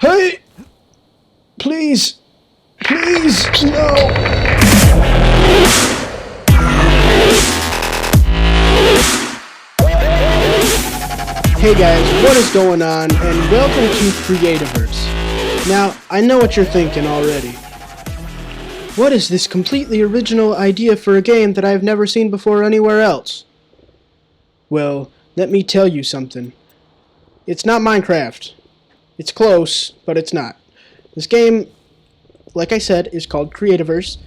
Hey! Please! Please! No! Hey guys, what is going on, and welcome to Creativerse. Now, I know what you're thinking already. What is this completely original idea for a game that I've never seen before anywhere else? Well, let me tell you something. It's not Minecraft. It's close, but it's not. This game, like I said, is called Creativerse.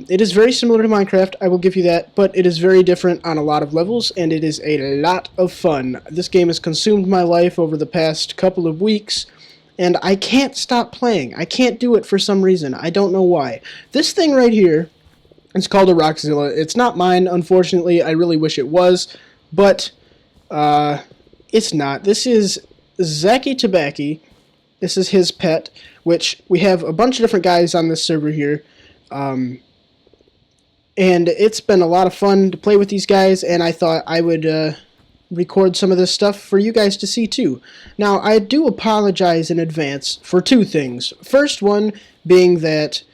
It is very similar to Minecraft, I will give you that, but it is very different on a lot of levels, and it is a lot of fun. This game has consumed my life over the past couple of weeks, and I can't stop playing. I can't do it for some reason. I don't know why. This thing right here is called a Rockzilla. It's not mine, unfortunately. I really wish it was, but it's not. This is ZackyTobacci. This is his pet, which we have a bunch of different guys on this server here. And it's been a lot of fun to play with these guys, and I thought I would record some of this stuff for you guys to see too. Now, I do apologize in advance for two things. First one being that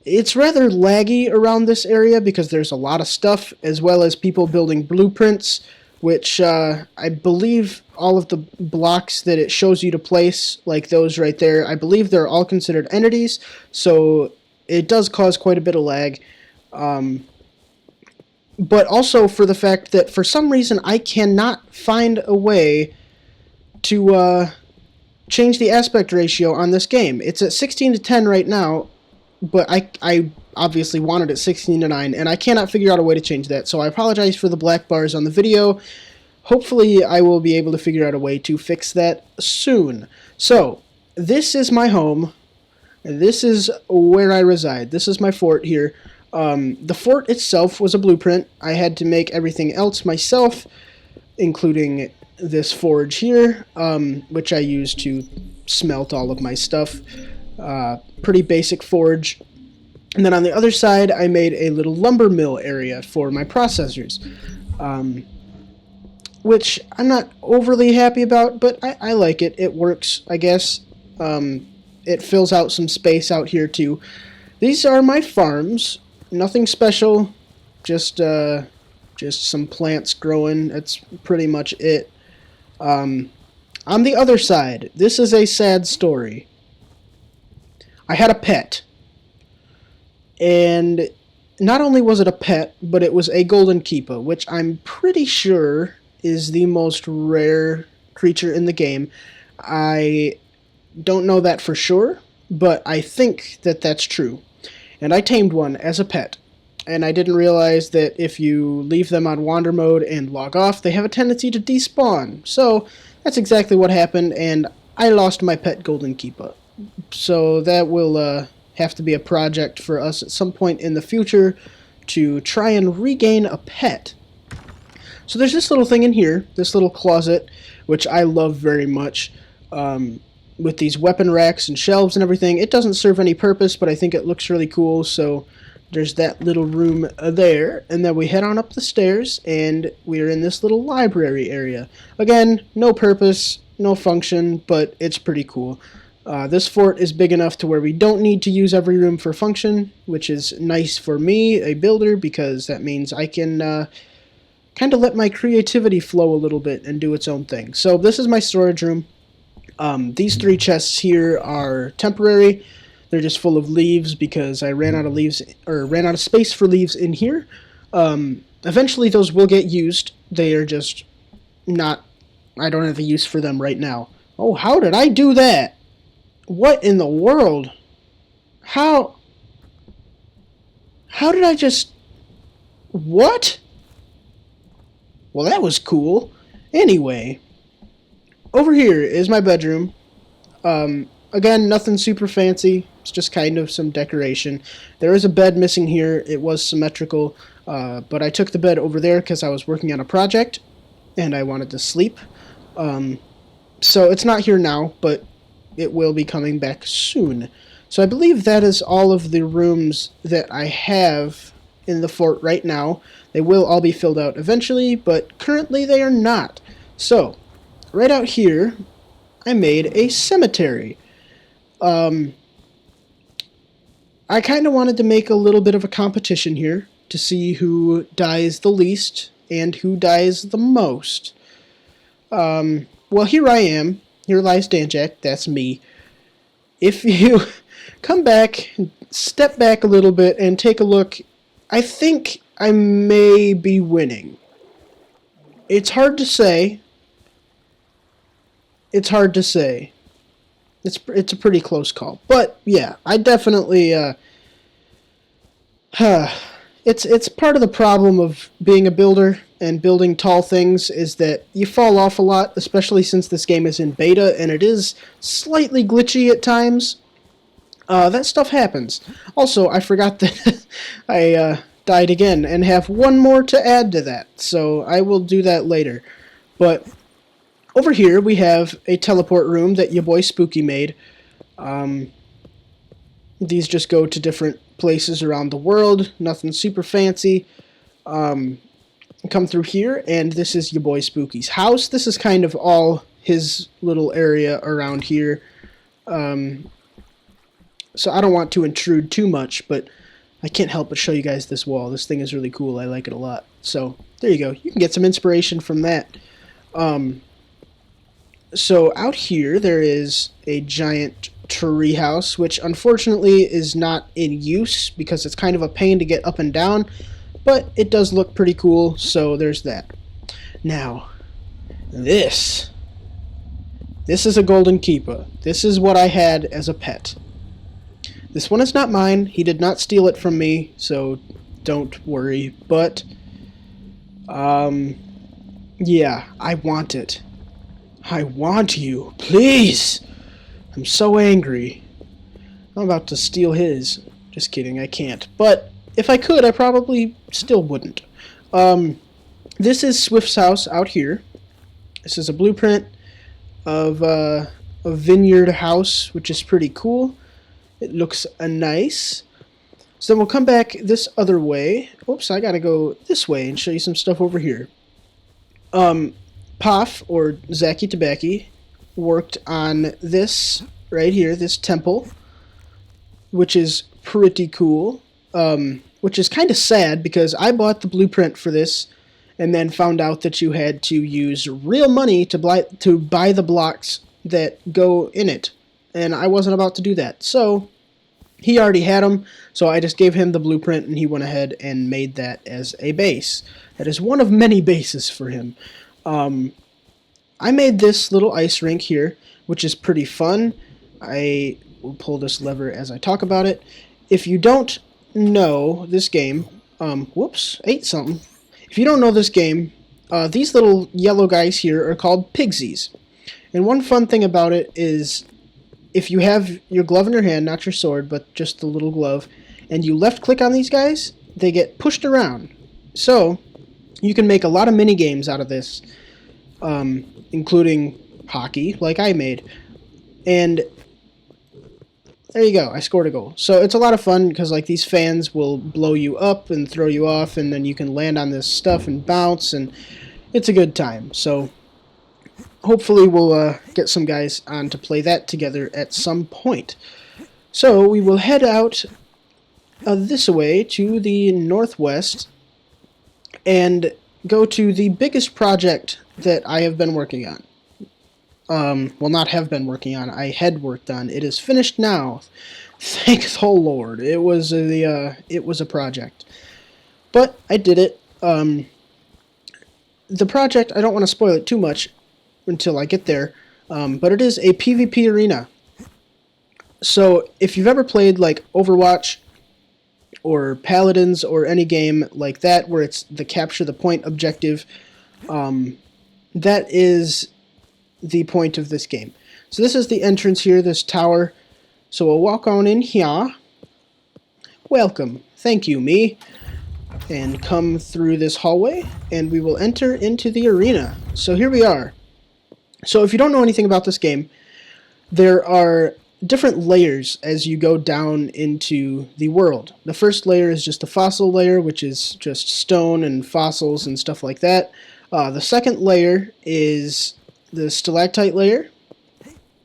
it's rather laggy around this area because there's a lot of stuff, as well as people building blueprints, which I believe all of the blocks that it shows you to place, like those right there, I believe they're all considered entities, so it does cause quite a bit of lag. But also for the fact that for some reason I cannot find a way to change the aspect ratio on this game. It's at 16 to 10 right now, but I obviously wanted it 16 to 9, and I cannot figure out a way to change that, so I apologize for the black bars on the video. Hopefully I will be able to figure out a way to fix that soon. So, this is my home. This is where I reside. This is my fort here. The fort itself was a blueprint. I had to make everything else myself, including this forge here, which I use to smelt all of my stuff. Pretty basic forge. And then on the other side, I made a little lumber mill area for my processors, which I'm not overly happy about, but I like it. It works, I guess. It fills out some space out here too. These are my farms. Nothing special. Just some plants growing. That's pretty much it. On the other side, this is a sad story. I had a pet. And not only was it a pet, but it was a golden keeper, which I'm pretty sure is the most rare creature in the game. I don't know that for sure, but I think that that's true. And I tamed one as a pet, and I didn't realize that if you leave them on wander mode and log off, they have a tendency to despawn. So that's exactly what happened, and I lost my pet golden keeper. So that will have to be a project for us at some point in the future to try and regain a pet. So there's this little thing in here, this little closet, which I love very much. With these weapon racks and shelves and everything. It doesn't serve any purpose, but I think it looks really cool, so there's that little room there. And then we head on up the stairs, and we're in this little library area. Again, no purpose, no function, but it's pretty cool. This fort is big enough to where we don't need to use every room for function, which is nice for me, a builder, because that means I can kind of let my creativity flow a little bit and do its own thing. So this is my storage room. These three chests here are temporary. They're just full of leaves because I ran out of leaves, or ran out of space for leaves in here. Eventually those will get used. They are just not, I don't have a use for them right now. Oh, how did I do that? What in the world? How did I just, what? Well, that was cool. Anyway, over here is my bedroom. Again, nothing super fancy. It's just kind of some decoration. There is a bed missing here. It was symmetrical, but I took the bed over there because I was working on a project, and I wanted to sleep. So it's not here now, but it will be coming back soon. So I believe that is all of the rooms that I have in the fort right now. They will all be filled out eventually, but currently they are not. So, right out here, I made a cemetery. I kind of wanted to make a little bit of a competition here to see who dies the least and who dies the most. Well, here I am. Here lies Danjak. That's me. If you come back, step back a little bit, and take a look, I think I may be winning. It's hard to say. It's hard to say. It's a pretty close call. But yeah, I definitely it's part of the problem of being a builder and building tall things is that you fall off a lot, especially since this game is in beta and it is slightly glitchy at times. That stuff happens. Also, I forgot that I died again and have one more to add to that, so I will do that later. But over here we have a teleport room that your boy Spooky made. These just go to different places around the world, nothing super fancy. Come through here, and this is your boy Spooky's house. This is kind of all his little area around here. So I don't want to intrude too much, but I can't help but show you guys this wall. This thing is really cool. I like it a lot. So there you go. You can get some inspiration from that. So out here there is a giant tree house, which unfortunately is not in use because it's kind of a pain to get up and down, but it does look pretty cool, so there's that. Now, this is a golden keeper. This is what I had as a pet. This one is not mine. He did not steal it from me, so don't worry, but yeah, I want it. I want you. Please! I'm so angry. I'm about to steal his. Just kidding, I can't. But if I could, I probably still wouldn't. This is Swift's house out here. This is a blueprint of a vineyard house, which is pretty cool. It looks nice. So then we'll come back this other way. Oops, I gotta go this way and show you some stuff over here. Poff, or ZackyTobacci, worked on this right here, this temple, which is pretty cool. Which is kind of sad because I bought the blueprint for this and then found out that you had to use real money to buy the blocks that go in it. And I wasn't about to do that. So he already had them, so I just gave him the blueprint and he went ahead and made that as a base. That is one of many bases for him. I made this little ice rink here, which is pretty fun. I will pull this lever as I talk about it. If you don't know this game, whoops, ate something. If you don't know this game, these little yellow guys here are called pigsies. And one fun thing about it is if you have your glove in your hand, not your sword, but just the little glove, and you left click on these guys, they get pushed around. So you can make a lot of mini games out of this, including hockey, like I made. And there you go, I scored a goal. So it's a lot of fun because like these fans will blow you up and throw you off, and then you can land on this stuff and bounce, and it's a good time. So hopefully we'll get some guys on to play that together at some point. So we will head out this way to the northwest and go to the biggest project that I have been working on. Well, not have been working on, I had worked on. It is finished now. Thank the Lord. It was a project. But I did it. The project, I don't want to spoil it too much until I get there, but it is a PvP arena. So if you've ever played like Overwatch or Paladins or any game like that where it's the capture the point objective, that is the point of this game. So this is the entrance here, this tower. So we'll walk on in here. Welcome. Thank you, me. And come through this hallway, and we will enter into the arena. So here we are. So if you don't know anything about this game, there are different layers as you go down into the world. The first layer is just the fossil layer, which is just stone and fossils and stuff like that. The second layer is the stalactite layer.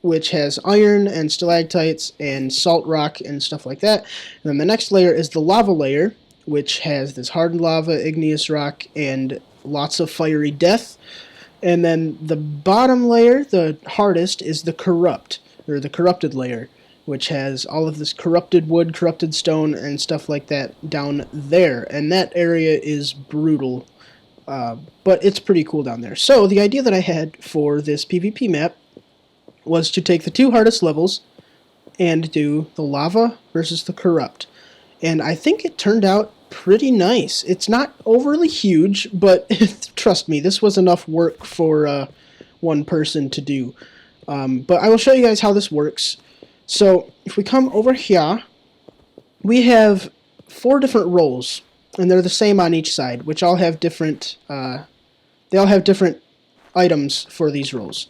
which has iron and stalactites and salt rock and stuff like that. And then the next layer is the lava layer, which has this hardened lava, igneous rock, and lots of fiery death. And then the bottom layer, the hardest, is the corrupted layer, which has all of this corrupted wood, corrupted stone, and stuff like that down there. And that area is brutal, but it's pretty cool down there. So the idea that I had for this PvP map was to take the two hardest levels and do the lava versus the corrupt. And I think it turned out pretty nice. It's not overly huge, but trust me, this was enough work for one person to do. But I will show you guys how this works. So if we come over here, we have 4 different roles, and they're the same on each side, which all have different, they all have different items for these roles.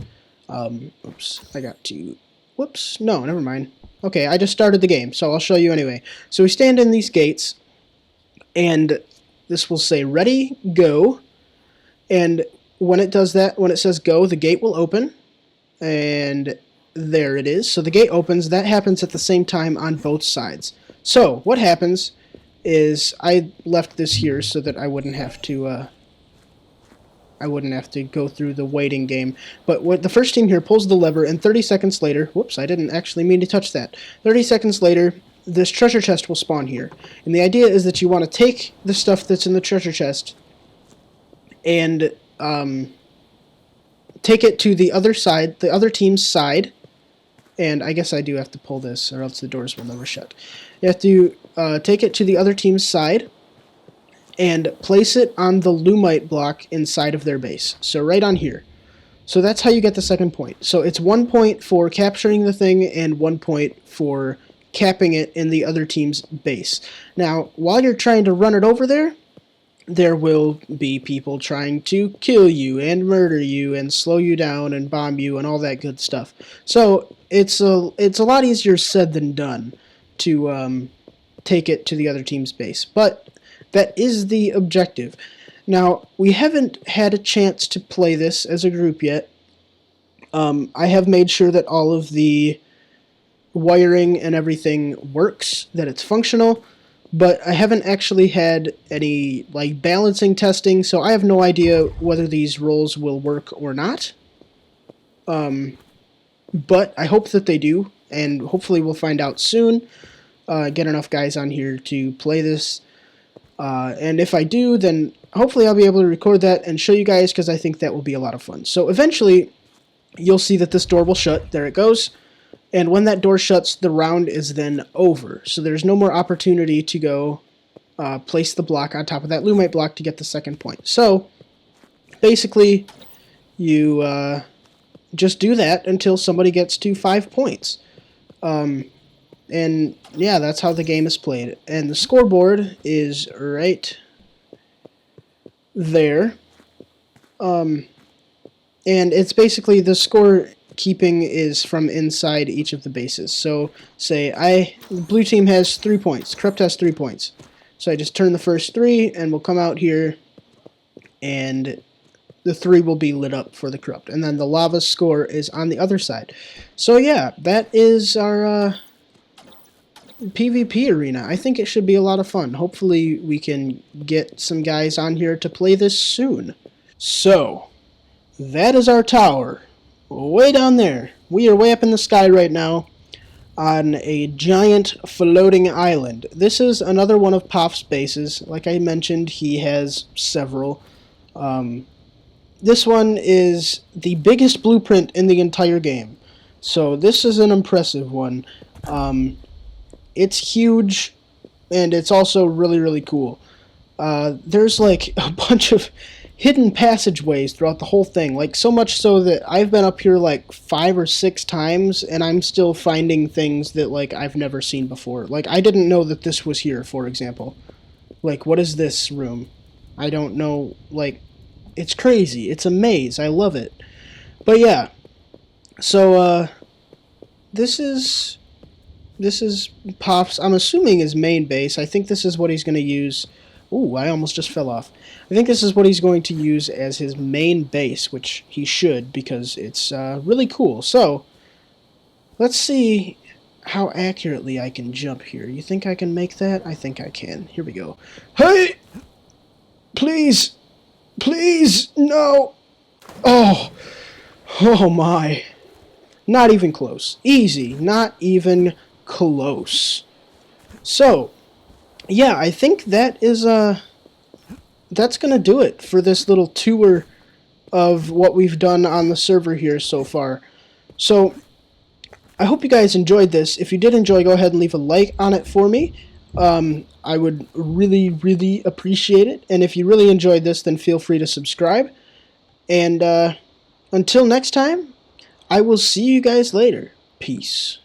Oops, I got to, whoops, no, never mind. Okay, I just started the game, so I'll show you anyway. So we stand in these gates, and this will say ready, go, and when it does that, when it says go, the gate will open, and there it is. So the gate opens. That happens at the same time on both sides. So what happens is I left this here so that I wouldn't have to go through the waiting game. But what the first team here pulls the lever, and 30 seconds later, whoops, I didn't actually mean to touch that. 30 seconds later, this treasure chest will spawn here. And the idea is that you want to take the stuff that's in the treasure chest and take it to the other side, the other team's side. And I guess I do have to pull this, or else the doors will never shut. You have to take it to the other team's side and place it on the Lumite block inside of their base. So right on here. So that's how you get the second point. So it's 1 point for capturing the thing and 1 point for capping it in the other team's base. Now, while you're trying to run it over there, there will be people trying to kill you and murder you and slow you down and bomb you and all that good stuff. So it's a lot easier said than done to take it to the other team's base. But that is the objective. Now, we haven't had a chance to play this as a group yet. I have made sure that all of the wiring and everything works, that it's functional, but I haven't actually had any like balancing testing, so I have no idea whether these roles will work or not. But I hope that they do, and hopefully we'll find out soon. Get enough guys on here to play this. And if I do, then hopefully I'll be able to record that and show you guys, because I think that will be a lot of fun. So eventually, you'll see that this door will shut. There it goes. And when that door shuts, the round is then over. So there's no more opportunity to go place the block on top of that Lumite block to get the second point. So basically, you just do that until somebody gets to 5 points. And yeah, that's how the game is played. And the scoreboard is right there. And it's basically the score keeping is from inside each of the bases. So say the blue team has 3 points, Corrupt has 3 points. So I just turn the first 3 and we'll come out here and the 3 will be lit up for the Corrupt. And then the lava score is on the other side. So yeah, that is our PvP arena. I think it should be a lot of fun. Hopefully we can get some guys on here to play this soon. So, that is our tower. Way down there. We are way up in the sky right now on a giant floating island. This is another one of Poff's bases. Like I mentioned, he has several. This one is the biggest blueprint in the entire game. So this is an impressive one. It's huge, and it's also really, really cool. There's like a bunch of hidden passageways throughout the whole thing, like so much so that I've been up here like 5 or 6 times, and I'm still finding things that like I've never seen before. Like I didn't know that this was here, for example. Like, what is this room? I don't know. Like, it's crazy. It's a maze. I love it. But yeah, so this is Poff's, I'm assuming, his main base. I think this is what he's going to use. Ooh, I almost just fell off. I think this is what he's going to use as his main base, which he should, because it's really cool. So, Let's see how accurately I can jump here. You think I can make that? I think I can. Here we go. Hey! Please! Please! No! Oh! Oh my. Not even close. Easy. Not even close. So, yeah, I think that is, that's gonna do it for this little tour of what we've done on the server here so far. So, I hope you guys enjoyed this. If you did enjoy, go ahead and leave a like on it for me. I would really, really appreciate it. And if you really enjoyed this, then feel free to subscribe. And until next time, I will see you guys later. Peace.